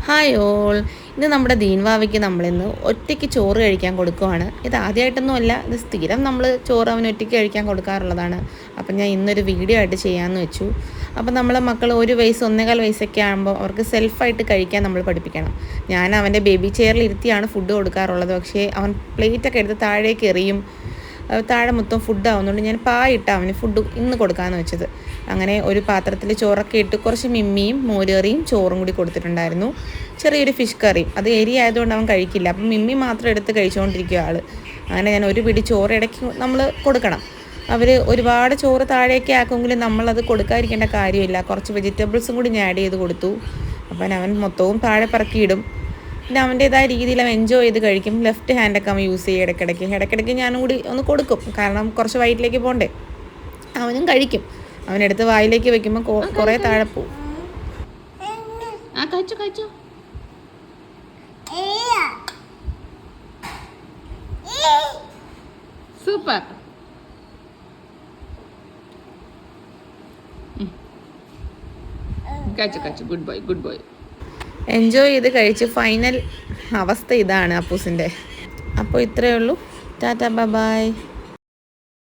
Hi all, ഇത് നമ്മുടെ ദീൻവാവയ്ക്ക് നമ്മളിന്ന് ഒറ്റയ്ക്ക് ചോറ് കഴിക്കാൻ കൊടുക്കുവാണ്. ഇത് ആദ്യമായിട്ടൊന്നുമല്ല, ഇത് സ്ഥിരം നമ്മൾ ചോറ് അവന് ഒറ്റയ്ക്ക് കഴിക്കാൻ കൊടുക്കാറുള്ളതാണ്. അപ്പം ഞാൻ ഇന്നൊരു വീഡിയോ ആയിട്ട് ചെയ്യാമെന്ന് വെച്ചു. അപ്പം നമ്മളെ മക്കൾ 1 വയസ്സ് 1.25 വയസ്സൊക്കെ ആകുമ്പോൾ അവർക്ക് സെൽഫായിട്ട് കഴിക്കാൻ നമ്മൾ പഠിപ്പിക്കണം. ഞാൻ അവൻ്റെ ബേബി ചെയറിൽ ഇരുത്തിയാണ് ഫുഡ് കൊടുക്കാറുള്ളത്. പക്ഷേ അവൻ പ്ലേറ്റൊക്കെ എടുത്ത് താഴേക്ക് എറിയും. താഴെ മൊത്തം ഫുഡാവുന്നതുകൊണ്ട് ഞാൻ പായിട്ട് അവന് ഫുഡ് ഇന്ന് കൊടുക്കാമെന്ന് വെച്ചത്. അങ്ങനെ ഒരു പാത്രത്തിൽ ചോറൊക്കെ ഇട്ട് കുറച്ച് മിമ്മിയും മോരേറിയും ചോറും കൂടി കൊടുത്തിട്ടുണ്ടായിരുന്നു. ചെറിയൊരു ഫിഷ് കറിയും. അത് ആയതുകൊണ്ട് അവൻ കഴിക്കില്ല. അപ്പം മിമ്മി മാത്രം എടുത്ത് കഴിച്ചുകൊണ്ടിരിക്കുക ആൾ. അങ്ങനെ ഞാൻ ഒരു പിടി ചോറ് ഇടയ്ക്ക് നമ്മൾ കൊടുക്കണം. അവർ ഒരുപാട് ചോറ് താഴേക്ക് ആക്കുമെങ്കിലും നമ്മളത് കൊടുക്കാതിരിക്കേണ്ട കാര്യമില്ല. കുറച്ച് വെജിറ്റബിൾസും കൂടി ഞാൻ ആഡ് ചെയ്ത് കൊടുത്തു. അപ്പം അവൻ മൊത്തവും താഴെ പറക്കിയിടും. പിന്നെ അവൻ്റേതായ രീതിയിൽ അവൻ എൻജോയ് ചെയ്ത് കഴിക്കും. ലെഫ്റ്റ് ഹാൻഡൊക്കെ അവൻ യൂസ് ചെയ്യും ഇടയ്ക്കിടയ്ക്ക് ഞാനും കൂടി ഒന്ന് കൊടുക്കും. കാരണം കുറച്ച് വയറ്റിലേക്ക് പോകണ്ടേ. അവനും കഴിക്കും. അവനെടുത്ത് വായിലേക്ക് വെക്കുമ്പോൾ കുറേ താഴെ പോവും. കഴിച്ചു സൂപ്പർ. കഴിച്ചു ഗുഡ് ബോയ്. എൻജോയ് ചെയ്ത് കഴിച്ച് ഫൈനൽ അവസ്ഥ ഇതാണ് അപ്പൂസിൻ്റെ. അപ്പോൾ ഇത്രയേ ഉള്ളൂ. Tata bye.